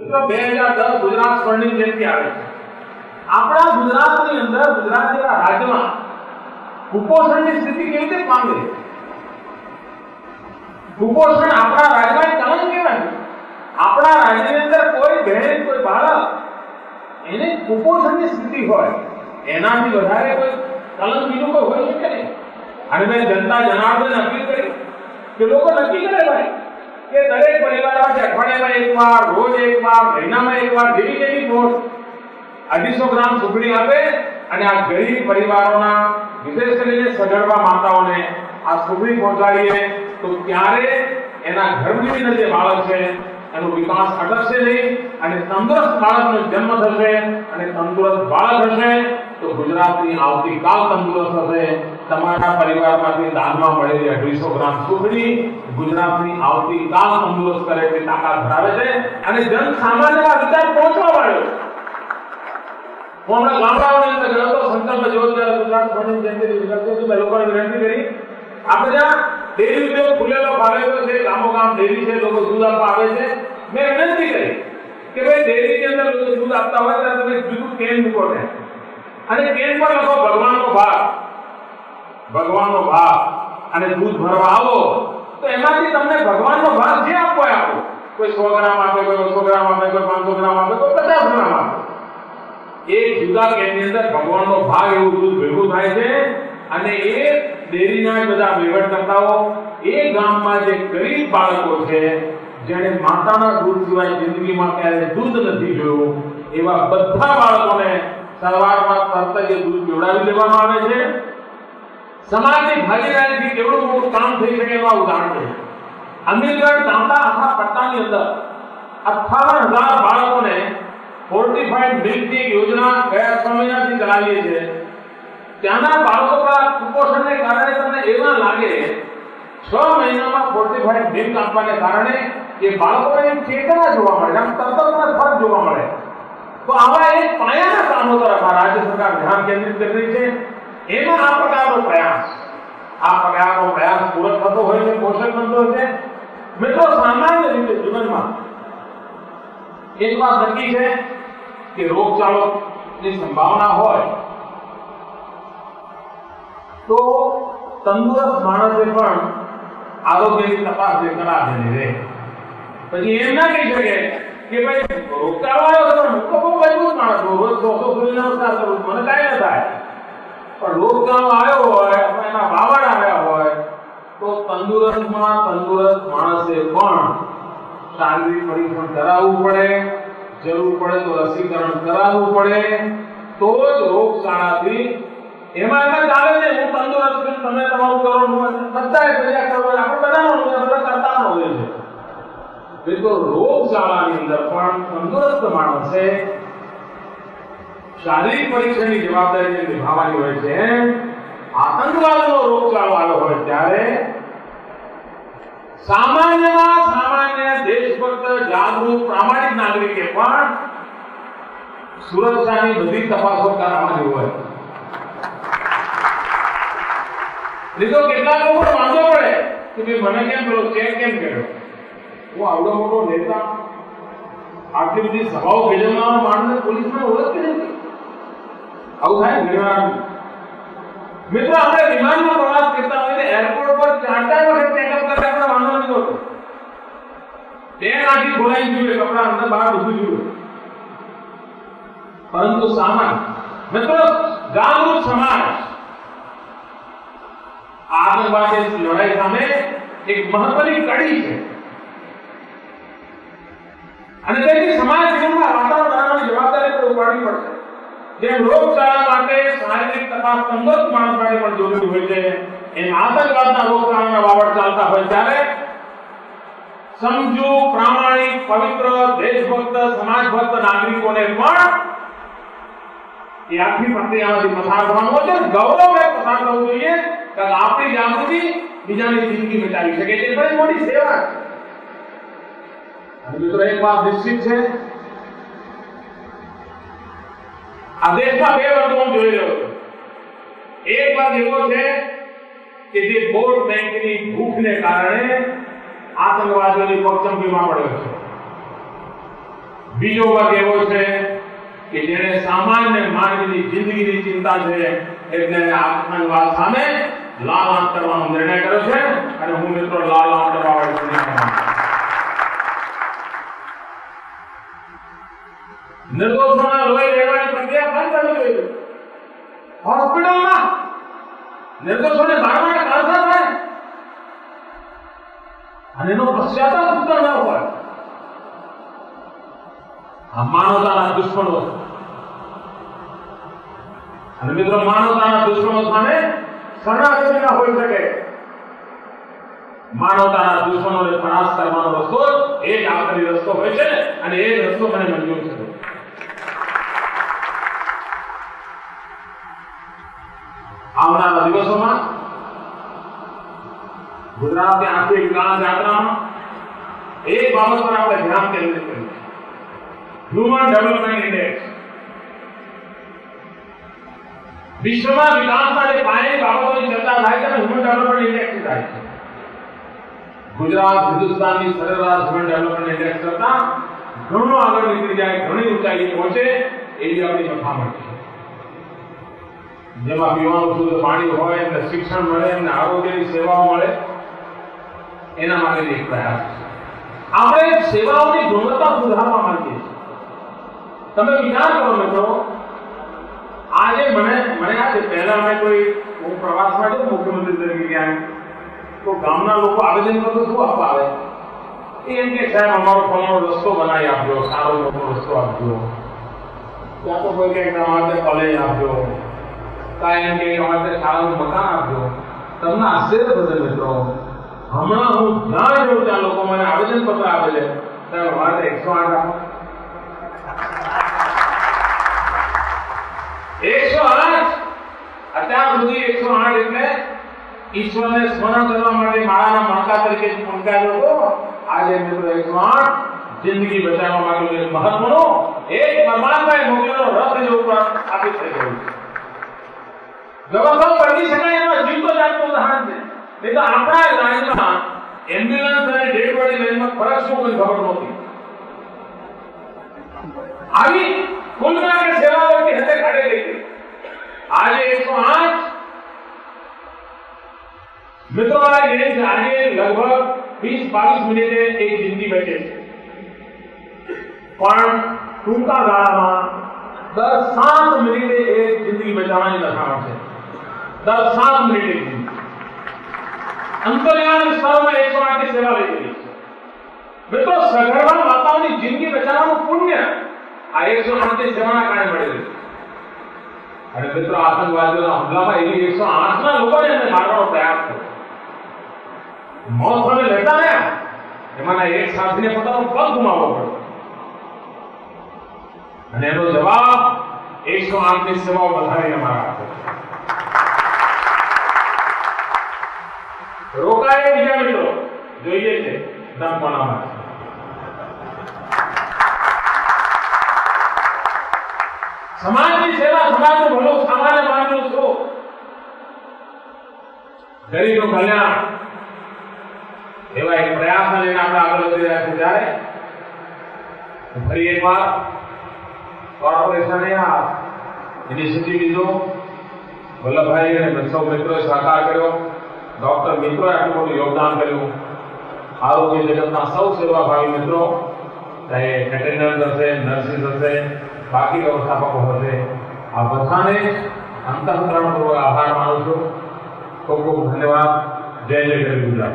તો 2010 ગુજરાત સ્વર્ણિમ જયંતિ આવે છે. આપણા ગુજરાતની અંદર, ગુજરાત જેવા રાજ્યમાં કુપોષણની સ્થિતિ કેવી રીતે પામે? કુપોષણ આપણા રાજ્યમાં કલંક કહેવાય. આપણા રાજ્યની અંદર કોઈ બહેન, કોઈ બાળક એને કુપોષણની સ્થિતિ હોય, એનાથી વધારે કોઈ કલંક બીજું કોઈ હોઈ શકે નહીં. અને મેં જનતા જનાર્દનને અપીલ કરી કે લોકો નક્કી કરે ભાઈ કે દરેક પરિવારમાં અઠવાડિયામાં એકવાર, રોજ એકવાર, મહિનામાં એકવાર જેવી જેવી પોસ્ટ 250 ગ્રામ સુખડી આપે અને આ ગરીબ પરિવારોના, વિશેષ કરીને સગર્ભા માતાઓને આ સુખડી પહોંચાડીએ તો ત્યારે એના ગર્ભની અંદર જે બાળક છે એનો વિકાસ અટકશે નહીં અને તંદુરસ્ત બાળકનો જન્મ થશે અને તંદુરસ્ત બાળક હશે તો ગુજરાતની આવતીકાલ તંદુરસ્ત હશે. તમારા પરિવારમાંથી દાનમાં મળેલી 250 ગ્રામ સુખડી ગુજરાતની આવતીકાલ તંદુરસ્ત કરે તેવી તાકાત ધરાવે છે અને જન સામાન્યમાં વિચાર પહોંચવા વાળો. હું હમણાં ગામડાઓની અંદર ગયો તો, સંકલ્પ જોરદાર ગુજરાત સ્વર્ણિમ જયંતિ વિશે મેં લોકોને વિનંતી કરી, આપણે ત્યાં ડેરી ઉદ્યોગ ખુલેલો ફાળેલો છે, ગામો ગામ ડેરી છે, લોકો દૂધ આપવા આવે છે. મેં વિનંતી કરી કે ભાઈ ડેરીની અંદર લોકો દૂધ આપતા હોય ત્યારે તમે જુદું કેન મૂકો ને અને કેન પર લખો ભગવાનનો ભાગ અને દૂધ ભરવા આવો તો એમાંથી તમને ભગવાનનો ભાગ જે આપવો હોય આપો. કોઈ 100 ગ્રામ આપે, કોઈ 200 ગ્રામ આપે, કોઈ 500 ગ્રામ આપે, કોઈ 50 ગ્રામ આપે. એક જુદા કેનની અંદર ભગવાનનો ભાગ એવું દૂધ ભેગું થાય છે અને એ ડેરીના બધા વહીવટકર્તાઓ એ ગામમાં જે ગરીબ બાળકો છે, જેણે માતાના દૂધ સિવાય જિંદગીમાં ક્યારે દૂધ નથી જોયું, એવા બધા બાળકોને સવારમાં તરત જ દૂધ પીવડાવી દેવામાં આવે છે. સમાજની ભાગીદારીથી કેવડું મોટું કામ થઈ શકે એવા ઉદાહરણ છે. અમીરગઢ ગામના આખા પટ્ટાની અંદર 58,000 બાળકોને ફોર્ટિફાઈડ મિલ્કની યોજના ગયા 6 મહિનાથી ચલાવીએ છીએ. ત્યાંના બાળકો પર કુપોષણને કારણે તમને એવા લાગે 6 મહિનામાં ફોર્ટિફાઈડ મિલ્ક આપવાને કારણે એ બાળકોને ચેતના જોવા મળે, આમ તરત ફરક જોવા મળે. તો આવા એક પાયાના કામો તરફ આ રાજ્ય સરકાર ધ્યાન કેન્દ્રિત કરી રહી છે. એમાં આ પ્રકારનો પ્રયાસ પૂરક થતો હોય છે, પોષક બનતો હોય છે. મિત્રો, સામાન્ય રીતે જીવનમાં એક વાત નક્કી છે કે રોગચાળોની સંભાવના હોય તો તંદુરસ્ત માણસે પણ આરોગ્યની તપાસ કરાવેલી રહે. પછી એમ ના કહી શકે કે ભાઈ રોગચાળો આવ્યો તો હું તો બહુ મજબૂત માણસ છું, રોજ 100 સુધી નમસ્કાર કરું, મને કાંઈ ન થાય. પણ રોગચાળો આવ્યો હોય, એના વાવડ આવ્યા હોય તો તંદુરસ્ત માણસે પણ શારીરિક પરીક્ષણ કરાવવું પડે, જરૂર પડે તો રસીકરણ કરાવવું પડે, તો જ રોગચાળાથી એમાં ચાલે છે. હું તંદુરસ્ત છું, તમે તમારું કરો, બધાએ પ્રયાસ કરવો, આપણે બધાનો બધા કરતા હોય છે. તો રોગચાળાની અંદર પણ તંદુરસ્ત માણસે શારીરિક પરીક્ષણની જવાબદારી નિભાવવાની હોય છે. આતંકવાદનો રોગચાળો આવ્યો હોય ત્યારે સામાન્ય દેશભક્ત, જાગૃત, પ્રામાણિક નાગરિકે પણ સુરક્ષાની બધી તપાસો કરાવવાની હોય. લીધો કેટલાક લોકો વાંધો પડે કે મને કેમ પેલો ચેક કેમ કર્યો? હું આવડો મોટો નેતા, આટલી બધી સભાઓ ભેજવનારો માણસને પોલીસમાં ઓળખતી નથી. આવું થાય ઘણીવાર. મિત્રો, આપણે વિમાનમાં પ્રવાસ કરતા હોય ને એરપોર્ટ પર 4-4 વખત ચેકઅપ કરતા આપણે વાંધો નથી હોતો. 2 નાખી ખોલાઈ જોઈએ, કપડા અંદર બહાર બધું જોઈએ. પરંતુ મિત્રો, જાગૃત સમાજ આતંકવાદની લડાઈ સામે એક મહત્વની કડી છે અને તેથી સમાજ જીવનમાં વાતાવરણ બનાવવાની જવાબદારી પણ ઉપાડવી પડશે. જેમ રોગચાળા માટે શારીરિક તપાસ તંદુરસ્ત માણસ માટે પણ જરૂરી હોય છે, એમ આતંકવાદના રોગચાળાના વાવડ ચાલતા હોય ત્યારે સમજુ, પ્રામાણિક, પવિત્ર, દેશભક્ત, સમાજભક્ત નાગરિકોને પણ એ આખી પ્રક્રિયામાંથી પસાર થવાનું હોય છે. ગૌરવે પસાર થવું જોઈએ કે આપણી જાગૃતિ બીજાની જિંદગી બચાવી શકે છે. બધી મોટી સેવા છે. મિત્રો, એક વાત નિશ્ચિત છે, આ દેશમાં 2 વર્ગો હું જોઈ રહ્યો છું. એક વર્ગ એવો છે કે જે વોટ બેંકની ભૂખને કારણે આતંકવાદીઓની પગચંપીમાં પડ્યો છે. બીજો વર્ગ એવો છે કે જેને સામાન્ય માનવીની જિંદગીની ચિંતા છે એટલે આતંકવાદ સામે લાલ આંખ કરવાનો નિર્ણય કર્યો છે અને હું મિત્રો લાલ આંખ કરવા વાળી દુનિયામાં નિર્દોષોના લોહી લેવાની પ્રક્રિયા બંધ કરવી જોઈએ. હોસ્પિટલમાં નિર્દોષોને મારવાને કારણો થાય અને એનો પશ્ચાતાપ ઉત્તર ન હોય. આ માનવતાના દુશ્મનો છે અને મિત્રો માનવતાના દુશ્મનો સામે શરણાગતિ ના હોઈ શકે. માનવતાના દુશ્મનોને પરાસ્ત કરવાનો રસ્તો એ જ આખરી રસ્તો હોય છે અને એ રસ્તો મને મંજૂર છે. આવનારા દિવસોમાં ગુજરાતની આર્થિક વિકાસ યાત્રામાં એક બાબત પર આપણે ધ્યાન કેન્દ્રિત કરીએ. Human development index. વિશ્વમાં વિકાસના જે પાયાની બાબતોની ચર્ચા થાય છે હ્યુમન ડેવલપમેન્ટ ઇન્ડેક્સ થાય છે. ગુજરાત હિન્દુસ્તાનની સરેરાશ હ્યુમન ડેવલપમેન્ટ ઇન્ડેક્સ કરતા ઘણું આગળ નીકળી જાય, ઘણી ઊંચાઈએ પહોંચે એવી આપણી મથામણ છે. જેમાં પીવાનું શુદ્ધ પાણી હોય, એમને શિક્ષણ મળે, એમને આરોગ્યની સેવાઓ મળે, એના માટે એક પ્રયાસ છે. આપણે સેવાઓની ગુણવત્તા સુધારવા માંગીએ છીએ. તમે વિચાર કરો મિત્રો, આજે મને આજે પહેલા મેં હું પ્રવાસમાં જઉં મુખ્યમંત્રી તરીકે ક્યાંય તો ગામના લોકો આવેદન કરો શું આપવા આવે? એમ કે સાહેબ અમારો ફલાણો રસ્તો બનાવી આપજો, સારો મોટો રસ્તો આપજો, ત્યાં તો કોઈ કંઈક અમારે કોલેજ આપજો, કાંઈ કે અમારે શાળાનું મકાન આપજો. તમને આશ્ચર્ય થશે મિત્રો, હમણાં હું જ્યાં જઉં ત્યાં લોકો મને આવેદન પત્ર આપે છે સાહેબ અમારે 108 આપો. 108 અત્યાર સુધી 108 એટલે ઈશ્વરને સ્મરણ કરવા માટે માળાના મણકા તરીકે ફૂંકાયેલો હતો. આજે મિત્રો 108 જિંદગી બચાવવા માટે એક મહત્વનો એક પરમાત્માએ મોકલેલો રથ જે ઉપર સ્થાપિત થઈ ગયું છે. વ્યવસ્થા બદલી શકાય એનો જીવતો જાગતો ઉદાહરણ છે. નહીં તો આપણા રાજ્યમાં એમ્બ્યુલન્સ અને ડેડ બોડી લાઈનમાં ફરક શું કોઈ ખબર નહોતી. આવી કુલ મિલાકે સેવાઓ કે હદે કાઢે ગઈ. આજે 108 મિત્રો આજે લગભગ 20-22 મિનિટે એક જિંદગી બચે છે. પણ ટૂંકા ગાળામાં દર 7 મિનિટે એક જિંદગી બચાવવાની લખાણ છે. દર 7 મિનિટે અંતરિયાળ વિસ્તારોમાં 108 ની સેવા લઈ રહી છે. મિત્રો સગર્ભા માતાઓની જિંદગી બચાવવાનું પુણ્ય આ 108 ની સેવાના કારણે મળેલું છે. અને મિત્રો આતંકવાદીઓના હુમલામાં એવી 108 ના લોકોને એમને મારવાનો પ્રયાસ કર્યો. મોત સામે લડતા રહ્યા, એમાંના એક સાથીને પોતાનો પગ ગુમાવવો પડ્યો અને એનો જવાબ 108 ની સેવાઓ વધારીને મારા આપે. રોકાય બીજા મિત્રો જોઈએ છે ધમકોનામાં. સમાજની સેવા, સમાજનું ભલું, સામાન્ય માનવું શું, ગરીબનું કલ્યાણ એવા એક પ્રયાસને લઈને આપણે આગળ વધી રહ્યા છીએ. ત્યારે ફરી એકવાર કોર્પોરેશને આ ઇનિશિયેટિવ લીધો, વલ્લભભાઈ અને સૌ મિત્રોએ સહકાર કર્યો, ડોક્ટર મિત્રોએ આટલું મોટું યોગદાન કર્યું, આરોગ્ય જગતના સૌ સેવાભાવી મિત્રો, ચાહે એટેન્ડન્ટ હશે, નર્સિસ હશે, બાકી વ્યવસ્થાપકો હશે, આ બધાને અંતઃકરણપૂર્વક આભાર માનું છું. ખૂબ ખૂબ ધન્યવાદ. જય જય ગરવી ગુજરાત.